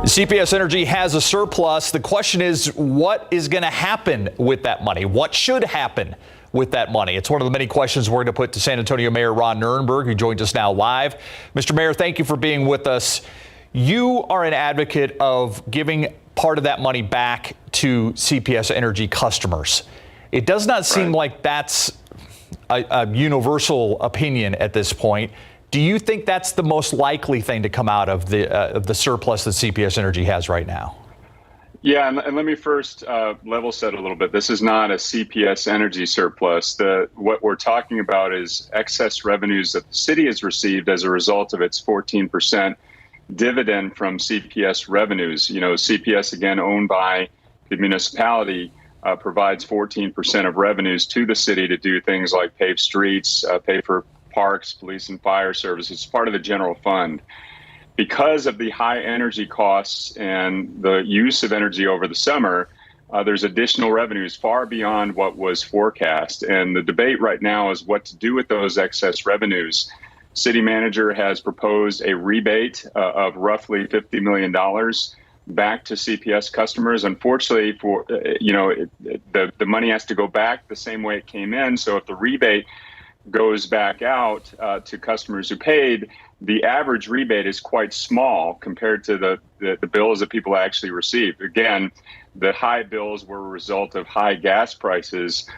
CPS Energy has a surplus. The question is, what is going to happen with that money? What should happen with that money? It's one of the many questions we're going to put to San Antonio Mayor Ron Nirenberg, who joins us now live. Mr. Mayor, thank you for being with us. You are an advocate of giving part of that money back to CPS Energy customers. It does not seem like that's a universal opinion at this point. Do you think that's the most likely thing to come out of the surplus that CPS Energy has right now? Yeah, and let me first level set a little bit. This is not a CPS Energy surplus. What we're talking about is excess revenues that the city has received as a result of its 14% dividend from CPS revenues. You know, CPS, again, owned by the municipality, provides 14% of revenues to the city to do things like pave streets, pay for parks, police and fire services. It's part of the general fund. Because of the high energy costs and the use of energy over the summer, there's additional revenues far beyond what was forecast. And the debate right now is what to do with those excess revenues. City manager has proposed a rebate of roughly $50 million back to CPS customers. Unfortunately, the money has to go back the same way it came in. So if the rebate goes back out to customers who paid, the average rebate is quite small compared to the bills that people actually received. Again, the high bills were a result of high gas prices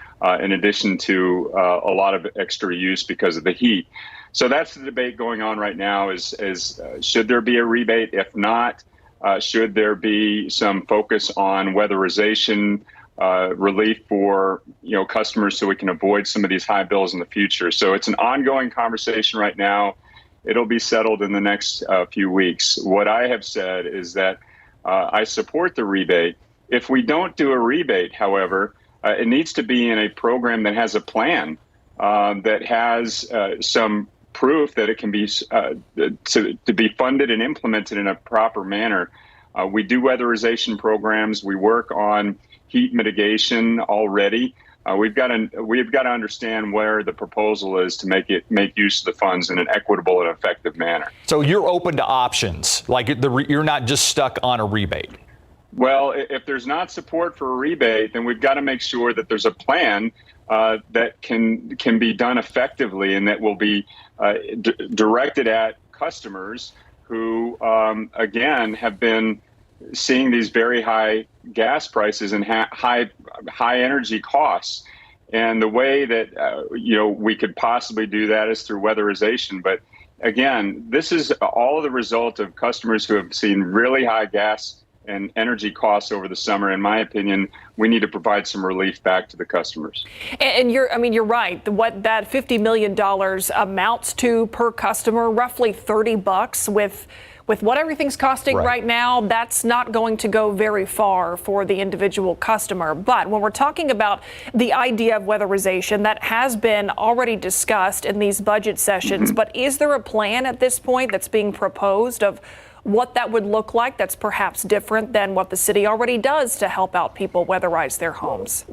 in addition to a lot of extra use because of the heat. So that's the debate going on right now is should there be a rebate? If not, should there be some focus on weatherization, relief for customers so we can avoid some of these high bills in the future. So it's an ongoing conversation right now. It'll be settled in the next few weeks. What I have said is that I support the rebate. If we don't do a rebate, however, it needs to be in a program that has a plan that has some proof that it can be to be funded and implemented in a proper manner. We do weatherization programs. We work on heat mitigation already. We've got to understand where the proposal is to make use of the funds in an equitable and effective manner. So you're open to options, like you're not just stuck on a rebate. Well, if there's not support for a rebate, then we've got to make sure that there's a plan that can be done effectively and that will be directed at customers who, again, have been seeing these very high gas prices and high energy costs. And the way that we could possibly do that is through weatherization. But again, this is all the result of customers who have seen really high gas and energy costs over the summer. In my opinion, we need to provide some relief back to the customers. And you're right. What that $50 million amounts to per customer, roughly $30 with what everything's costing right now, that's not going to go very far for the individual customer. But when we're talking about the idea of weatherization, that has been already discussed in these budget sessions. But is there a plan at this point that's being proposed of what that would look like that's perhaps different than what the city already does to help out people weatherize their homes?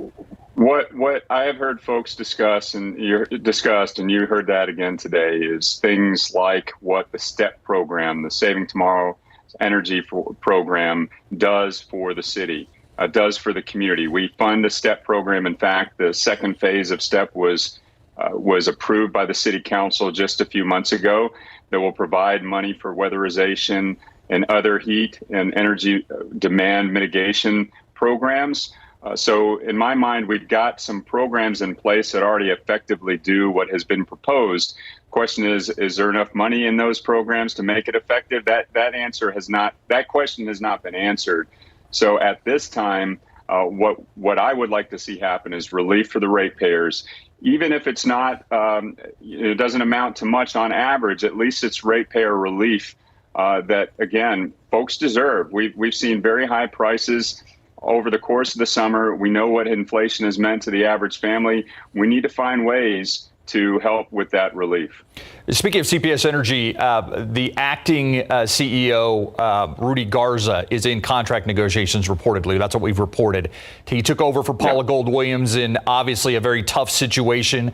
What I have heard folks discuss, and you heard that again today, is things like what the STEP program, the Saving Tomorrow Energy program, does for the city, does for the community. We fund a STEP program. In fact, the second phase of STEP was approved by the city council just a few months ago that will provide money for weatherization and other heat and energy demand mitigation programs. So in my mind, we've got some programs in place that already effectively do what has been proposed. Question is there enough money in those programs to make it effective? That question has not been answered. So at this time, what I would like to see happen is relief for the ratepayers. Even if it's not, it doesn't amount to much on average, at least it's ratepayer relief that, again, folks deserve. We've seen very high prices over the course of the summer. We know what inflation has meant to the average family. We need to find ways to help with that relief. Speaking of CPS Energy, the acting CEO, Rudy Garza, is in contract negotiations reportedly. That's what we've reported. He took over for Paula Gold-Williams in obviously a very tough situation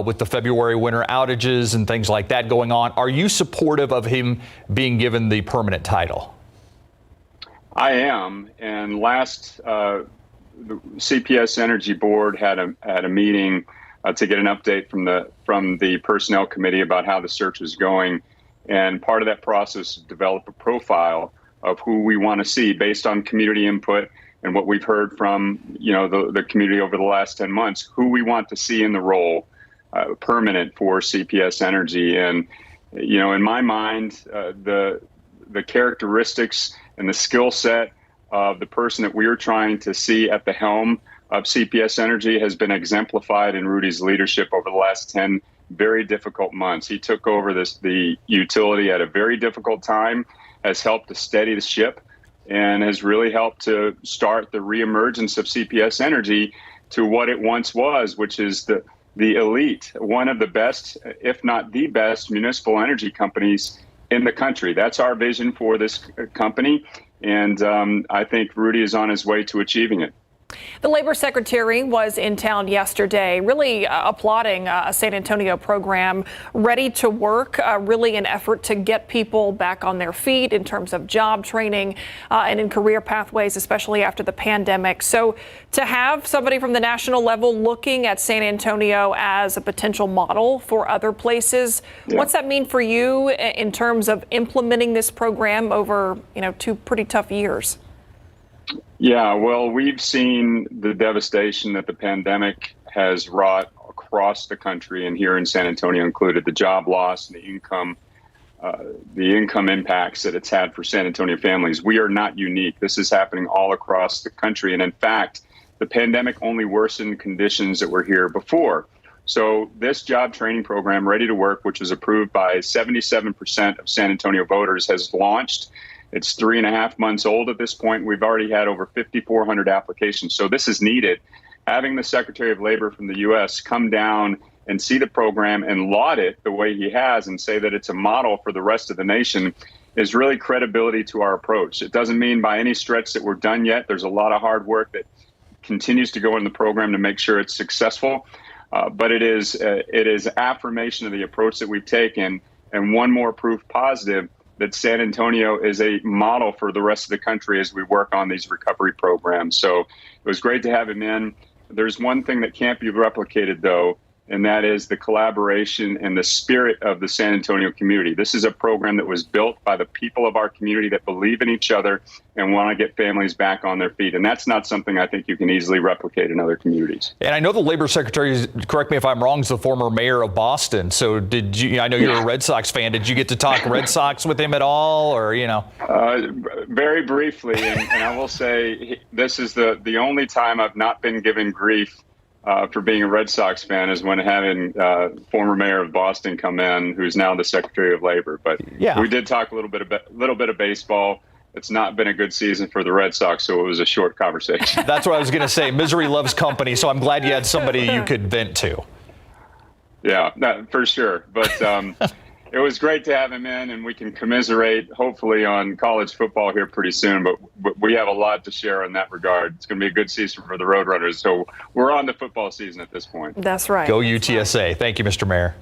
with the February winter outages and things like that going on. Are you supportive of him being given the permanent title? I am. And last, the CPS Energy Board had a meeting to get an update from the personnel committee about how the search is going. And part of that process is to develop a profile of who we want to see based on community input and what we've heard from, the community over the last 10 months, who we want to see in the role permanent for CPS Energy. And, in my mind, the characteristics and the skill set of the person that we are trying to see at the helm of CPS Energy has been exemplified in Rudy's leadership over the last 10 very difficult months. He took over the utility at a very difficult time, has helped to steady the ship, and has really helped to start the reemergence of CPS Energy to what it once was, which is the elite, one of the best, if not the best, municipal energy companies in the country. That's our vision for this company, and I think Rudy is on his way to achieving it. The Labor Secretary was in town yesterday, really applauding a San Antonio program ready to work, really an effort to get people back on their feet in terms of job training and in career pathways, especially after the pandemic. So to have somebody from the national level looking at San Antonio as a potential model for other places, what's that mean for you in terms of implementing this program over, 2 pretty tough years? Yeah, well, we've seen the devastation that the pandemic has wrought across the country, and here in San Antonio included, the job loss and the income impacts that it's had for San Antonio families. We are not unique. This is happening all across the country. And in fact, the pandemic only worsened conditions that were here before. So this job training program, Ready to Work, which was approved by 77% of San Antonio voters, has launched. It's 3.5 months old at this point. We've already had over 5,400 applications. So this is needed. Having the Secretary of Labor from the U.S. come down and see the program and laud it the way he has and say that it's a model for the rest of the nation is really credibility to our approach. It doesn't mean by any stretch that we're done yet. There's a lot of hard work that continues to go in the program to make sure it's successful. But it is affirmation of the approach that we've taken, and one more proof positive that San Antonio is a model for the rest of the country as we work on these recovery programs. So it was great to have him in. There's one thing that can't be replicated, though, and that is the collaboration and the spirit of the San Antonio community. This is a program that was built by the people of our community that believe in each other and want to get families back on their feet. And that's not something I think you can easily replicate in other communities. And I know the Labor Secretary, correct me if I'm wrong, is the former mayor of Boston. So did you, I know you're a Red Sox fan, did you get to talk Red Sox with him at all, or, Very briefly, and I will say this is the only time I've not been given grief for being a Red Sox fan is when having former mayor of Boston come in, who's now the Secretary of Labor. But we did talk a little bit of baseball. It's not been a good season for the Red Sox, so it was a short conversation. That's what I was going to say. Misery loves company, so I'm glad you had somebody you could vent to. Yeah, for sure. But it was great to have him in, and we can commiserate, hopefully, on college football here pretty soon. But we have a lot to share in that regard. It's going to be a good season for the Roadrunners. So we're on the football season at this point. That's right. Go UTSA. Thank you, Mr. Mayor.